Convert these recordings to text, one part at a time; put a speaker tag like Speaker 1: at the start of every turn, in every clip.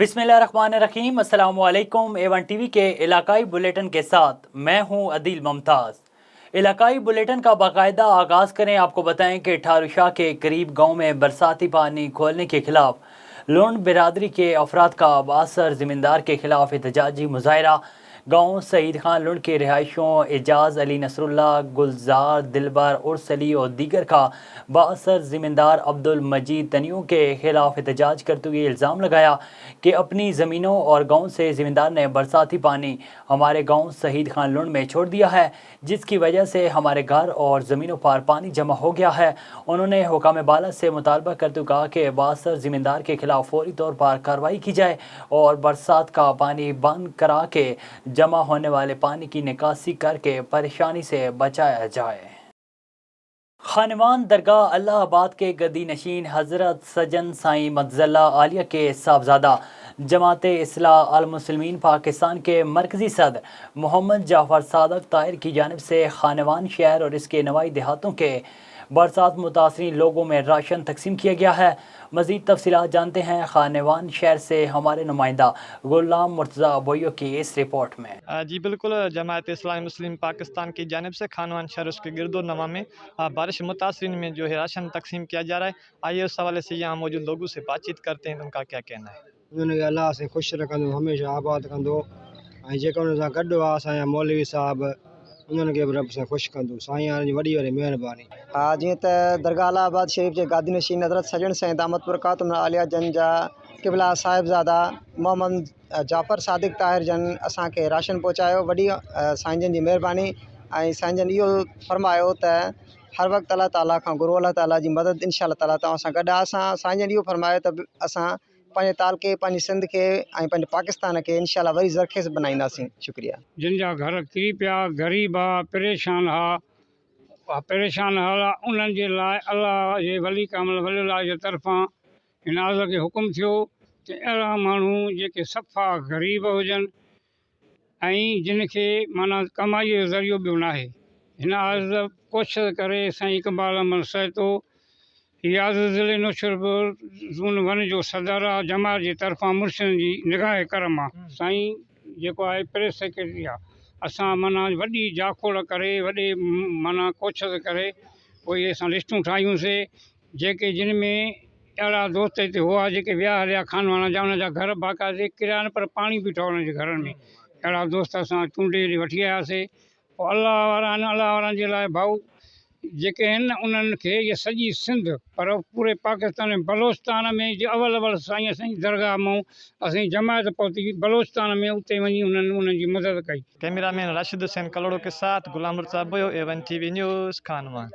Speaker 1: बिस्मिल्लाहिर्रहमानिर्रहीम। अस्सलाम वालेकुम। A1 टीवी के इलाकाई बुलेटिन के साथ मैं हूं अदील मुमताज़। इलाकाई बुलेटिन का बाकायदा आगाज़ करें। आपको बताएं कि ठारूशाह के करीब गांव में बरसाती पानी खोलने के खिलाफ लुंड बिरादरी के अफराद का बासर ज़मींदार के खिलाफ एहतजाजी मुजाहरा। गाँव सईद खान लुंड के रिहायशों एजाज अली नसरुल्लाह, गुलजार, दिलबर, उर्स अली और दीगर का बासर ज़मींदार अब्दुल मजीद तनियों के खिलाफ एहतजाज करते हुए इल्ज़ाम लगाया कि अपनी ज़मीनों और गाँव से ज़मींदार ने बरसाती पानी हमारे गाँव शहीद खान लुंड में छोड़ दिया है, जिसकी वजह से हमारे घर और ज़मीनों पर पानी जमा हो गया है। उन्होंने हुकाम बाला से मुतालबा करते हुए कहा कि बासर ज़मींदार के खिलाफ फौरी तौर पर कार्रवाई की जाए और बरसात का पानी बंद करा के जमा होने वाले पानी की निकासी करके परेशानी से बचाया जाए। खानवान दरगाह अल्लाह आबाद के गद्दी नशीन हज़रत सजन साईं मज़ल्ला आलिया के साहबजादा जमाते इस्लाह अल मुस्लिमीन पाकिस्तान के मरकज़ी सदर मोहम्मद जाफ़र सादक ताहिर की जानिब से खानवान शहर और इसके नवाई देहातों के बरसात मुतासरीन लोगों में राशन तकसीम किया गया है। मज़ीद तफसीलात जानते हैं खानवान शहर से हमारे नुमाइंदा गुलाम मुर्तज़ा बोयो की इस रिपोर्ट में।
Speaker 2: जी बिल्कुल, जमात इस्लामी मुस्लिम पाकिस्तान की जानिब से खानवान शहर उसके गिरदो नवा में बारिश मुतासरीन में जो है राशन तकसीम किया जा रहा है। आइए उस हवाले से यहाँ मौजूद लोगों से बातचीत करते हैं, उनका क्या कहना है।
Speaker 3: उन्होंने अल्लाह से खुश रखंदो, हमेशा आबाद कंदो ऐं जेको उन सां गॾु आहे असांजा मौलवी साहब, उन्हनि खे बि रब सां ख़ुशि कंदो। साईं जी वॾी वॾी महिरबानी।
Speaker 4: हा, जीअं त दरगाह अलाहाबाद शरीफ़ जे गादी नशीन हज़रत सजण साईं दामत बरकातुहुम आलिया जन जा क़िबला साहिबज़ादा मोहम्मद जाफ़र सादिक ताहिर जन असांखे राशन पहुचायो। वॾी साईं जन जी महिरबानी। ऐं साईं जन इहो फरमायो त हर वक़्तु अल्लाह ताला खां घुरो, अल्लाह ताला जी मदद इंशाअल्लाह ताला तव्हां सां गॾु आहे। असां साईं जन इहो फरमायो त असां पंहिंजे तालके, पंहिंजी सिंध खे ऐं पंहिंजे पाकिस्तान खे इंशाअल्लाह वरी ज़रखेज़ बनाईंदासीं। शुक्रिया।
Speaker 5: जिन जा घर किरी पिया, ग़रीब आहे, परेशान परेशान हाल आहे, उन्हनि जे लाइ अल्लाह जे वली कामिल वलीउल्लाह जे तरफ़ां हिन अर्ज़ खे हुकुम थियो त अहिड़ा माण्हू जेके सफ़ा ग़रीब हुजनि ऐं जिन खे माना कमाईअ जो ज़रियो ॿियो न आहे, हिन अर्ज़ कोशिशि करे साईं इक़बाल अहमद सैतो रियाज़ ज़िले नौशरपुर ज़ून 1 जो सदर आहे, जमात जे तरफ़ां मुर्शिदनि जी निगाह करम आहे। साईं जेको आहे प्रेस सेक्रेटरी आहे। असां माना वॾी जाखोड़ करे, वॾे माना कोशिशि करे पोइ असां लिस्टूं ठाहियूंसीं जेके जिन में अहिड़ा दोस्त हिते हुआ जेके विया हलिया खानवान जा, उन जा घर बाक़ाइदे किरिया न, पर पाणी बीठो उन्हनि जे घरनि में। अहिड़ा दोस्त असां चूंडे वठी आयासीं। पोइ अल्लाह वारनि जे लाइ भाऊ जेके आहिनि उन्हनि खे इहा सॼी सिंध पर पूरे पाकिस्तान में बलोचिस्तान में जो अवल साईं असांजी दरगाह मां असांजी जमायत पहुती बलोचिस्तान में, उते वञी उन्हनि जी मदद कई।
Speaker 2: कैमरामैन राशिद हुसैन कलोड़ो के साथ गुलाम Murtaza Boyo, A1 TV news, Khanwan.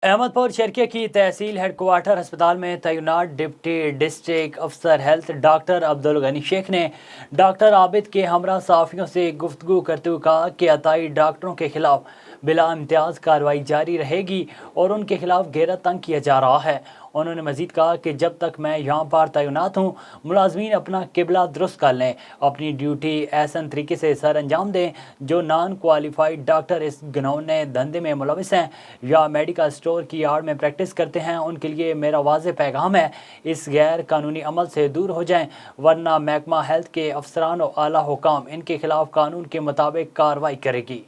Speaker 1: Ahmedpur Sharqia की तहसील हेडक्वार्टर अस्पताल में तैनात डिप्टी डिस्ट्रिक्ट अफसर हेल्थ डॉक्टर अब्दुल गनी शेख ने डॉक्टर आबिद के हमरा सहाफ़ियों से गुफ्तगू करते हुए कहा कि अताई डॉक्टरों के खिलाफ बिला इम्तियाज़ कार्रवाई जारी रहेगी और उनके खिलाफ गैरत तंग किया जा रहा है। उन्होंने मज़ीद कहा कि जब तक मैं यहाँ पर तैनात हूँ, मुलाजमीन अपना किबला दुरुस्त कर लें, अपनी ड्यूटी ऐसा तरीके से सर अंजाम दें। जो नॉन क्वालिफाइड डॉक्टर इस घिनौने धंधे में मुलविस हैं या मेडिकल स्टोर की आड़ में प्रैक्टिस करते हैं, उनके लिए मेरा वाज़ेह पैगाम है, इस गैर कानूनी अमल से दूर हो जाएं, वरना महकमा हेल्थ के अफसरान और आला हुकाम इनके खिलाफ कानून के मुताबिक कार्रवाई करेगी।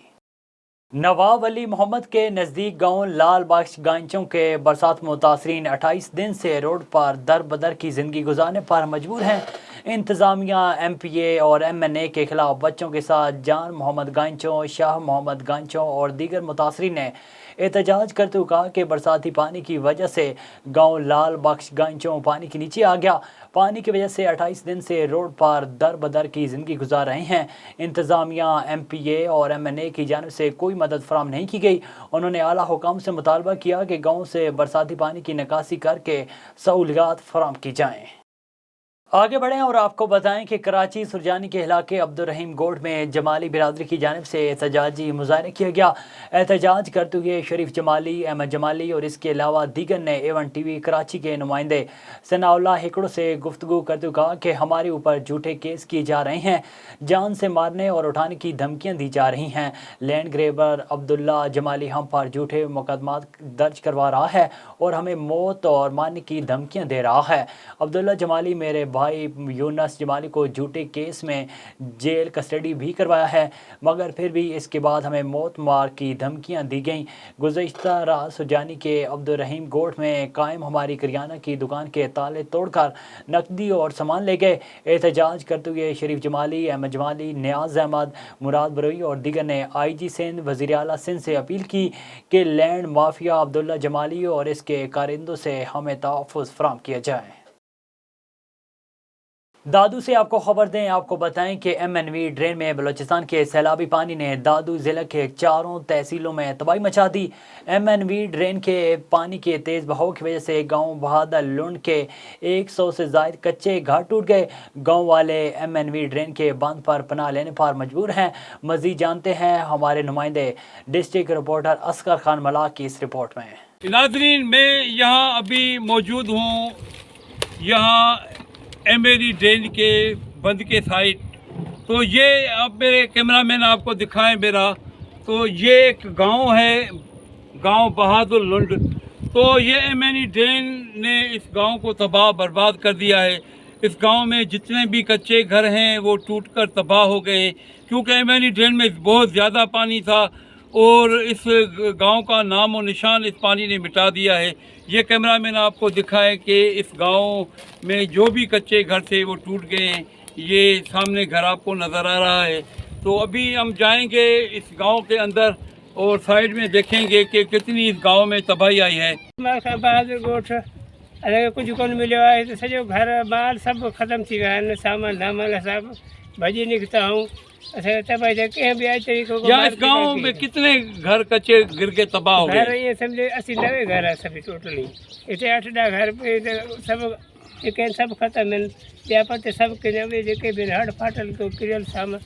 Speaker 1: नवाब अली मोहम्मद के नज़दीक गांव लाल बख्श गांचों के बरसात मुतासरीन 28 दिन से रोड पर दर बदर की ज़िंदगी गुजारने पर मजबूर हैं। इंतज़ामिया MPA और MNA के खिलाफ बच्चों के साथ जान मोहम्मद गांचों, शाह मोहम्मद गांचों और दीगर मुतासरीन ने एहतजाज करते हुए कहा कि बरसाती पानी की वजह से गांव लाल बख्श गांचों पानी के नीचे आ गया। पानी की वजह से 28 दिन से रोड पर दर बदर की ज़िंदगी गुजार रहे हैं। इंतज़ामिया MPA और MNA की जानिब से कोई मदद फराहम नहीं की गई। उन्होंने आला हुकाम से मुतालबा किया कि गाँव से बरसाती पानी की निकासी करके सहूलियात फराहम की जाएँ। आगे बढ़ें और आपको बताएं कि कराची सुरजानी के इलाके अब्दुल रहीम गोड में जमाली बिरादरी की जानिब से एहतजाजी मुजाहरा किया गया। एहतजाज करते हुए शरीफ जमाली, अहमद जमाली और इसके अलावा दीगर ने A1 टीवी कराची के नुमाइंदे सनाउल्ला हिकड़ो से गुफ्तगू करते हुए कहा कि हमारे ऊपर झूठे केस किए जा रहे हैं, जान से मारने और उठाने की धमकियाँ दी जा रही हैं। लैंड ग्रेबर अब्दुल्ला जमाली हम पर झूठे मुकदमात दर्ज करवा रहा है और हमें मौत और मारने की धमकियाँ दे रहा है। अब्दुल्ला जमाली मेरे भाई यूनस जमाली को झूठे केस में जेल कस्टडी भी करवाया है, मगर फिर भी इसके बाद हमें मौत मार की धमकियां दी गईं। गुज़श्ता रात सुजानी के अब्दुल रहीम गोठ में कायम हमारी करियाना की दुकान के ताले तोड़कर नकदी और सामान ले गए। एहतजाज करते हुए शरीफ जमाली, अहमद जमाली, नियाज अहमद, मुराद बरोई और दीगर ने IG सिंध, वज़ीर आला सिंध से अपील की कि लैंड माफिया अब्दुल्ला जमाली और इसके कारिंदों से हमें तहफ़्फ़ुज़ फराहम किया जाए। दादू से आपको खबर दें, आपको बताएं कि MNV ड्रेन में बलूचिस्तान के सैलाबी पानी ने दादू ज़िले के 4 तहसीलों में तबाही मचा दी। MNV ड्रेन के पानी के तेज़ बहाव की वजह से गांव बहादुर लुंड के 100 से ज़ायद कच्चे घर टूट गए। गांव वाले MNV ड्रेन के बंद पर पनाह लेने पर मजबूर हैं। मज़ीद जानते हैं हमारे नुमाइंदे डिस्ट्रिक्ट रिपोर्टर असगर खान मलाक की इस रिपोर्ट में।
Speaker 6: नाज़रीन, मैं यहाँ अभी मौजूद हूँ, यहाँ MNV ड्रेन के बंद के साइड। तो ये अब मेरे कैमरामैन आपको दिखाएं मेरा, तो ये एक गांव है, गांव बहादुर लुंड। तो ये MNV ड्रेन ने इस गांव को तबाह बर्बाद कर दिया है। इस गांव में जितने भी कच्चे घर हैं वो टूटकर तबाह हो गए, क्योंकि MNV ड्रेन में बहुत ज़्यादा पानी था और इस गांव का नाम और निशान इस पानी ने मिटा दिया है। ये कैमरामैन आपको दिखाए कि इस गांव में जो भी कच्चे घर थे वो टूट गए हैं। ये सामने घर आपको नज़र आ रहा है। तो अभी हम जाएंगे इस गांव के अंदर और साइड में देखेंगे कि कितनी इस गांव में तबाही आई है।
Speaker 7: बहादुर गोठ अरे कुछ कोन मिलो आहे तो सॼो घर बार सब ख़त्म थी विया आहिनि। सामान धामान सब भॼी निकिता हूँ। अच्छा तबाही तो कंहिं बि आई तरीक़े को
Speaker 6: या इस गांव में कितने घर कच्चे गिर के तबाह हो
Speaker 7: घर
Speaker 6: गए?
Speaker 7: ये समझे 80-90 घर है सभी टोटली। इतने 8-10 घर पे तो सब जेके सब ख़त्म आहिनि। ॿिया पते सब के जेके भी हड़ फाटल को किरियल सामान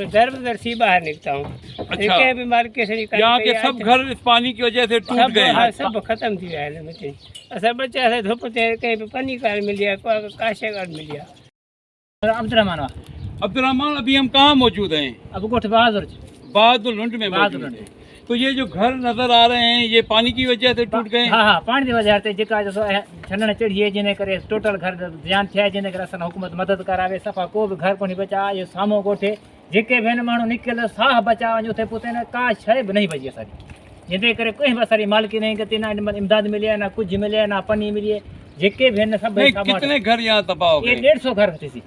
Speaker 7: दर बदर थी बाहर निकता हूँ।
Speaker 6: अच्छा।
Speaker 7: कंहिं बि मार्केट से
Speaker 6: यहाँ के सब घर इस पानी की वजह से टूट गए
Speaker 7: हाँ
Speaker 6: हैं।
Speaker 7: सब ख़त्म थी विया आहिनि। असां बचा असां धुप ते कहीं भी पनी कार मिल गया, काशे कार मिल गया।
Speaker 8: अब्दुलरहमान
Speaker 6: अब्दुलरहमान, अभी हम कहाँ मौजूद हैं?
Speaker 8: अब गोठ बहादुर
Speaker 6: बहादुर लुंड में मौजूद हैं। तो ये जो घर नजर आ रहे हैं ये पानी की वजह से टूट गए?
Speaker 8: हाँ हाँ, पानी की वजह से जेका छनण चढ़िए जिन करे टोटल घर ध्यान थिया जिन करे असां हुकूमत मदद करावे। सफ़ा को भी घर को नहीं बचा। ये साम्हूं गोठे जेके भी माण्हू निकियल साह बचा वञो थे पोइ न का शइ बि नहीं बची असांजी। जिन करे कोई भी असांजी मालिकी नहीं गति ना इमदाद मिली है, ना कुछ मिले, ना पनी मिली है। जेके भी आहिनि सभु
Speaker 6: कितने घर यहाँ तबाह हो
Speaker 8: ये
Speaker 6: गए?
Speaker 8: 150 घर थी।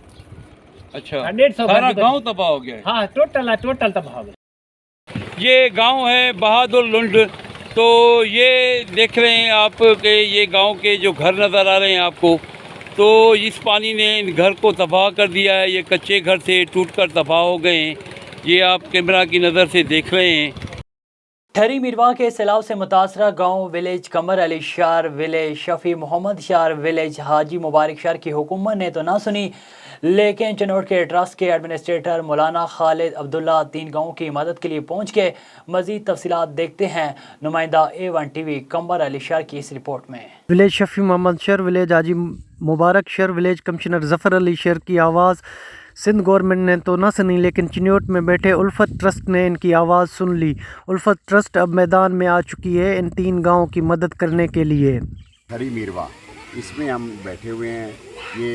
Speaker 6: अच्छा,
Speaker 8: 150
Speaker 6: सारा गांव तबाह हो गया है।
Speaker 8: हाँ टोटल तबाह हो गया।
Speaker 6: ये गांव है बहादुर लुंड। तो ये देख रहे हैं आप कि ये गांव के जो घर नज़र आ रहे हैं आपको, तो इस पानी ने इन घर को तबाह कर दिया है। ये कच्चे घर थे, टूटकर तबाह हो गए हैं। ये आप कैमरा की नज़र से देख रहे हैं।
Speaker 1: ठहरी मीरवा के सैलाब से मुतासरा गांव विलेज कमर अली शार, विलेज शफी मोहम्मद शार, विलेज हाजी मुबारक शार की हुकूमत ने तो ना सुनी, लेकिन चनोट के ट्रस्ट के एडमिनिस्ट्रेटर मौलाना खालिद अब्दुल्ला 3 गाँव की मदद के लिए पहुँच गए। मज़ीद तफसीलात देखते हैं नुमाइंदा A1 TV कमर अली शार की इस रिपोर्ट में।
Speaker 9: Village Shafi Mohammad Shar, village Haji Mubarak Shar, village commissioner Zafar Ali Shar की आवाज़ सिंध गवर्नमेंट ने तो न सुनी, लेकिन चिन्योट में बैठे उल्फत ट्रस्ट ने इनकी आवाज़ सुन ली। उल्फत ट्रस्ट अब मैदान में आ चुकी है इन 3 गाँव की मदद करने के लिए।
Speaker 10: हरी मीरवा इसमें हम बैठे हुए हैं। ये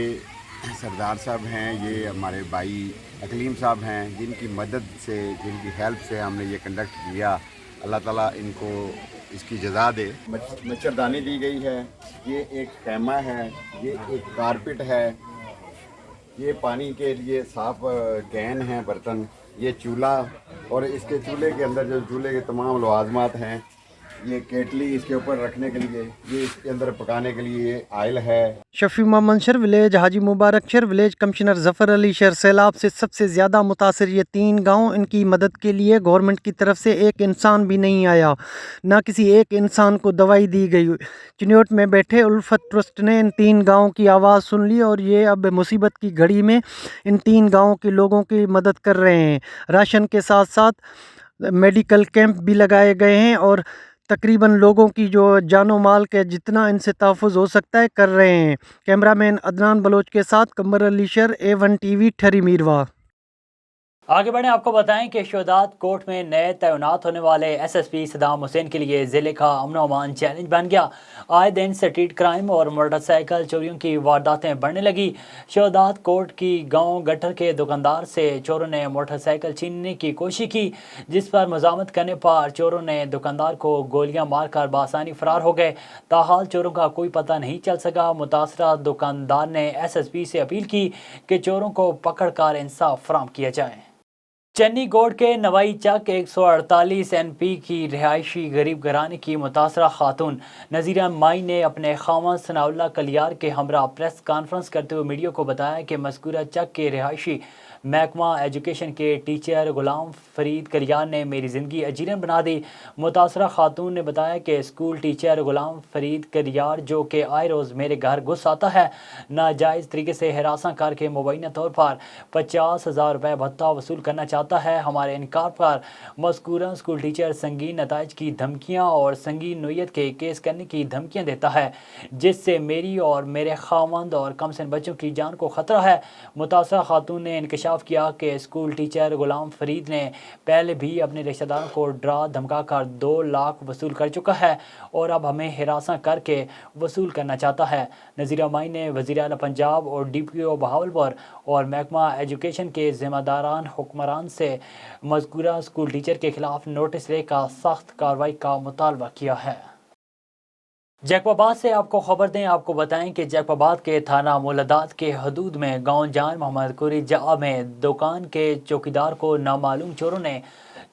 Speaker 10: सरदार साहब हैं, ये हमारे भाई अकलीम साहब हैं, जिनकी मदद से, जिनकी हेल्प से हमने ये कंडक्ट किया। अल्लाह ताला इनको इसकी जज़ा दे। मच्छरदानी दी गई है, ये एक खैमा है, ये एक कारपेट है, ये पानी के लिए साफ कैन है, बर्तन, ये चूल्हा और इसके चूल्हे के अंदर जो चूल्हे के तमाम लवाजमात हैं, ये केटली इसके ऊपर रखने के लिए, ये इसके अंदर पकाने के लिए ये आयल है।
Speaker 9: Shafi Mohammad Shar, village Haji Mubarak Shar, village commissioner Zafar Ali Shar. सैलाब से सबसे ज़्यादा मुतासर ये 3 गाँव। इनकी मदद के लिए गवर्नमेंट की तरफ से एक इंसान भी नहीं आया, ना किसी एक इंसान को दवाई दी गई। चिन्योट में बैठे उल्फत ट्रस्ट ने इन 3 गाँव की आवाज़ सुन ली और ये अब मुसीबत की घड़ी में इन 3 गाँव के लोगों की मदद कर रहे हैं। राशन के साथ साथ मेडिकल कैंप भी लगाए गए हैं और तकरीबन लोगों की जो जानो माल के जितना इनसे तहफ़्फ़ुज़ हो सकता है कर रहे हैं। कैमरामैन अदनान बलोच के साथ कमर अली शर, A1 TV ठहरी मीरवा।
Speaker 1: आगे बढ़ें, आपको बताएं कि शहदाद कोर्ट में नए तैनात होने वाले एसएसपी सदाम हुसैन के लिए ज़िले का अमन अमान चैलेंज बन गया। आए दिन स्ट्रीट क्राइम और मोटरसाइकिल चोरियों की वारदातें बढ़ने लगी। शहदाद कोर्ट की गांव गटर के दुकानदार से चोरों ने मोटरसाइकिल छीनने की कोशिश की, जिस पर मजामत करने पर चोरों ने दुकानदार को गोलियां मारकर बासानी फरार हो गए। ताहाल चोरों का कोई पता नहीं चल सका। मुतासरा दुकानदार ने एसएसपी से अपील की कि चोरों को पकड़ कर इंसाफ फराहम किया जाए। चन्नी गोड के नवाई चक 148 NP की रिहायशी गरीब घराने की मुतासरा खातून नज़ीरा माई ने अपने खामन सनाउल्ला कलियार के हमरा प्रेस कॉन्फ्रेंस करते हुए मीडिया को बताया कि मज़कूरा चक के रिहायशी महकमा एजुकेशन के टीचर गुलाम फरीद कलियार ने मेरी ज़िंदगी अजीरन बना दी। मुतासरा खातून ने बताया कि स्कूल टीचर गुलाम फरीद कलियार, जो कि आए रोज़ मेरे घर घुस आता है, नाजायज़ तरीके से हिरासा करके मुबैना तौर पर 50,000 रुपये भत्ता वसूल करना चाहता है। हमारे इनकार पर मज़कूरा स्कूल टीचर संगीन नताइज की धमकियाँ और संगीन नोयत के केस करने की धमकियाँ देता है, जिससे मेरी और मेरे खामंद और कमसिन बच्चों की जान को ख़तरा है। मुतासरा खातून ने इंकशाफ किया कि स्कूल टीचर गुलाम फरीद ने पहले भी अपने रिश्तेदारों को डरा धमका कर 2 लाख वसूल कर चुका है और अब हमें हिरासा करके वसूल करना चाहता है। नज़ीरा माई ने वज़ीर आला पंजाब और DPO बहावलपुर और महकमा एजुकेशन के ज़िम्मेदारान हुक्मरान से मज़कूरा स्कूल टीचर के खिलाफ नोटिस लेकर सख्त कार्रवाई का मुतालबा किया है। जैकबाबाद से आपको खबर दें, आपको बताएं कि जैकबाबाद के थाना मुलदात के हदूद में गांव जान मोहम्मद कुरी जहा में दुकान के चौकीदार को नामालूम चोरों ने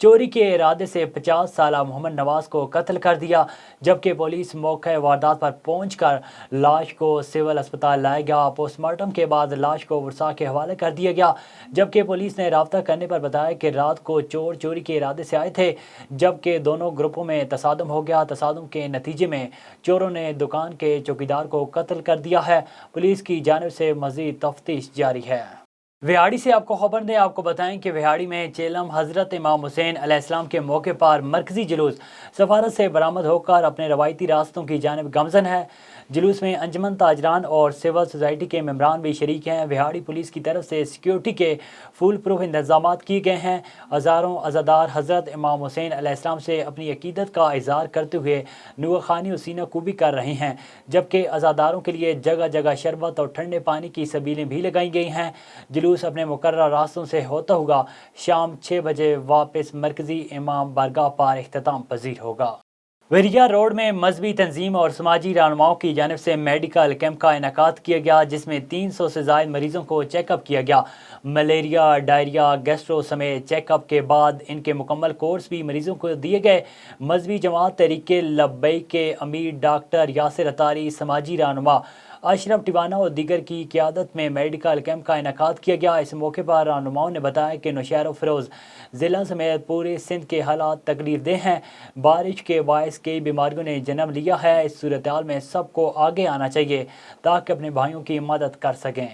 Speaker 1: चोरी के इरादे से 50 साला मोहम्मद नवाज को कत्ल कर दिया, जबकि पुलिस मौके वारदात पर पहुंचकर लाश को सिविल अस्पताल लाया गया। पोस्टमार्टम के बाद लाश को वर्सा के हवाले कर दिया गया, जबकि पुलिस ने राब्ता करने पर बताया कि रात को चोर चोरी के इरादे से आए थे, जबकि दोनों ग्रुपों में तसादम हो गया। तसादम के नतीजे में चोरों ने दुकान के चौकीदार को कत्ल कर दिया है। पुलिस की जानिब से मज़ीद तफ्तीश जारी है। विहाड़ी से आपको खबर दें, आपको बताएं कि विहाड़ी में चेलम हज़रत इमाम हुसैन अलैहिस्सलाम के मौके पर मरकज़ी जुलूस सफारत से बरामद होकर अपने रवायती रास्तों की जानिब गामज़न है। जुलूस में अंजमन ताजरान और सिविल सोसाइटी के मेम्बरान भी शरीक हैं। विहाड़ी पुलिस की तरफ से सिक्योरिटी के फुल प्रूफ इंतजाम किए गए हैं। हज़ारों अज़ादार हज़रत इमाम हुसैन अलैहिस्सलाम से अपनी अकीदत का इज़हार करते हुए नुआखानी और सीना कुबी कर रहे हैं, जबकि अज़ादारों के लिए जगह जगह शरबत और ठंडे पानी की सबीलें भी लगाई गई हैं। जुलूस अपने मुकर्रर रास्तों से होता हुआ शाम 6 बजे वापस मरकज़ी इमाम बारगाह पर इख्तिताम पजीर होगा। वरिया रोड में मजहबी तंजीम और समाजी रहनुमाओं की जानिब से मेडिकल कैंप का इनेकाद किया गया, जिसमें 300 से ज़ायद मरीजों को चेकअप किया गया। मलेरिया, डायरिया, गैस्ट्रो समेत चेकअप के बाद इनके मुकम्मल कोर्स भी मरीजों को दिए गए। मजहबी जमात तहरीके लब्बैक के अमीर डॉक्टर यासिर अतारी, समाजी रहनुमा अशरफ टिवाना और दीगर की क़यादत में मेडिकल कैंप का इनेकाद किया गया। इस मौके पर रहनुमाओं ने बताया कि नौशहर फ़िरोज़ ज़िला समेत पूरे सिंध के हालात तकलीफ़देह हैं। बारिश के बायस कई बीमारियों ने जन्म लिया है। इस सूरत हाल में सबको आगे आना चाहिए ताकि अपने भाइयों की मदद कर सकें।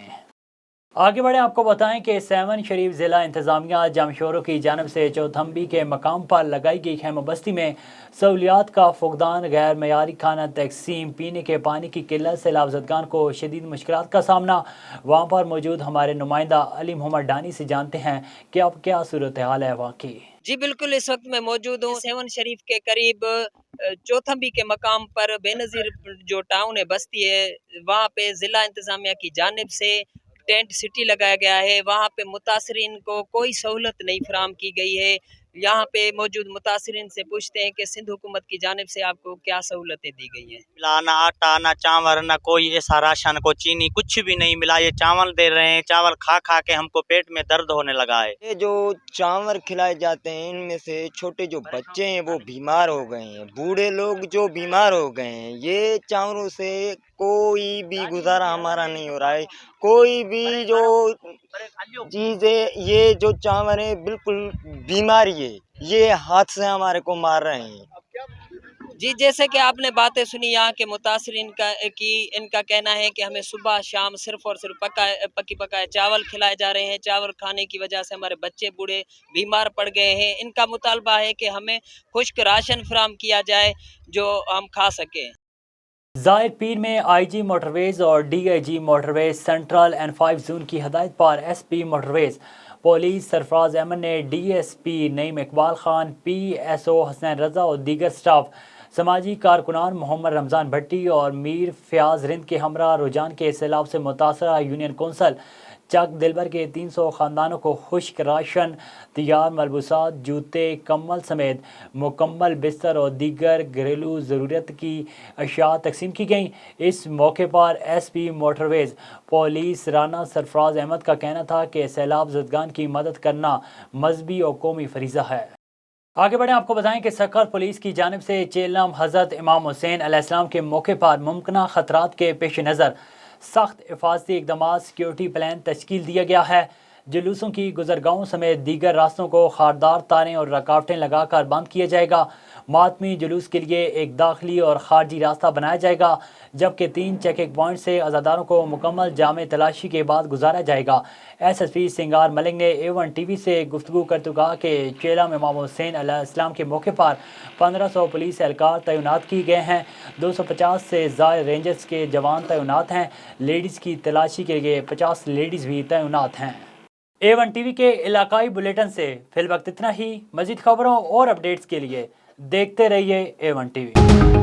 Speaker 1: आगे बढ़े, आपको बताएं कि 7 शरीफ ज़िला इंतज़ामिया जमशोरों की जानिब से चौथम्बी के मकाम पर लगाई गई खैमा बस्ती में सहूलियात का फुकदान, गैर मयारी खाना तकसीम, पीने के पानी की किल्लत से लाभजदगान को शदीद मुश्किलात का सामना। वहाँ पर मौजूद हमारे नुमाइंदा अली मोहम्मद डानी से जानते हैं कि अब क्या सूरत हाल है वहाँ की।
Speaker 11: जी बिल्कुल, इस वक्त मैं मौजूद हूँ 7 शरीफ के करीब चौथम्बी के मकाम पर बेनज़ीर जो टाउन है, बस्ती है, वहाँ पे ज़िला इंतज़ामिया की जानिब से टेंट सिटी लगाया गया है। वहाँ पे मुतासरीन को कोई सहूलत नहीं फराम की गई है। यहाँ पे मौजूद मुतासरीन से पूछते हैं कि सिंध हुकूमत की जानिब से आपको क्या सहूलतें दी गई हैं।
Speaker 12: ना आटा, ना चावल, ना कोई ऐसा राशन, को चीनी, कुछ भी नहीं मिला। ये चावल दे रहे हैं, चावल खा खा के हमको पेट में दर्द होने लगा है।
Speaker 13: ये जो चावल खिलाए जाते हैं, इनमें से छोटे जो बच्चे हैं वो बीमार हो गए हैं, बूढ़े लोग जो बीमार हो गए हैं। ये चावलों से कोई भी गुजारा हमारा नहीं हो रहा है। कोई भी जो चीज़ है, ये जो चावल है बिल्कुल बीमारी है, ये हाथ से हमारे को मार रहे हैं।
Speaker 11: जी, जैसे कि आपने बातें सुनी यहाँ के मुतासरीन का कि इनका कहना है कि हमें सुबह शाम सिर्फ और सिर्फ पकी पकाए चावल खिलाए जा रहे हैं। चावल खाने की वजह से हमारे बच्चे बूढ़े बीमार पड़ गए हैं। इनका मुतालबा है कि हमें खुश्क राशन फराहम किया जाए जो हम खा सकें।
Speaker 1: ज़ाहिर पीर में IG मोटरवेज़ और DIG motorways central and 5 zone की हदायत पर SP motorways police Sarfraz Ahmed ने DSP नईम इकबाल खान, PSO हसनैन रजा और दीगर स्टाफ, समाजी कारकुनान मोहम्मद रमज़ान भट्टी और मीर फयाज रिंद के हमरा रुझान के सैलाब से मुतासरा यूनियन कौंसल चक दिलबर के 300 ख़ानदानों को खुश्क राशन, तैयार मलबूसात, जूते, कम्बल समेत मुकम्मल बिस्तर और दीगर घरेलू ज़रूरत की अशिया तकसीम की गई। इस मौके पर SP motorways police Rana Sarfraz Ahmed का कहना था कि सैलाब ज़दगान की मदद करना मजहबी और कौमी फरीज़ा है। आगे बढ़ें, आपको बताएं कि सक्कर पुलिस की जानिब से चेलम हज़रत इमाम हुसैन अलैहिस्सलाम के मौके पर मुमकिन ख़तरात के पेश नज़र सख्त हिफाजती इक़दामात सिक्योरिटी प्लान तश्कील दिया गया है। जुलूसों की गुजरगाहों समेत दीगर रास्तों को खारदार तारें और रुकावटें लगाकर बंद किया जाएगा। मातमी जुलूस के लिए एक दाखिली और खारजी रास्ता बनाया जाएगा, जबकि 3 चेकिंग पॉइंट से अज़ादारों को मुकम्मल जामे तलाशी के बाद गुजारा जाएगा। SSP सिंगार मलिक ने A1 TV से गुफ्तगू करते कहा कि चेलम इमाम हुसैन अलैहिस्सलाम के मौके पर 1500 पुलिस एहलकार तैनात किए गए हैं। 250 से ज़ायद रेंजर्स के जवान तैनात हैं। लेडीज़ की तलाशी के लिए 50 लेडीज़ भी तैनात हैं। A1 TV के इलाकाई बुलेटिन से फिलवक्त इतना ही। मज़ीद खबरों और अपडेट्स के लिए देखते रहिए A1 TV।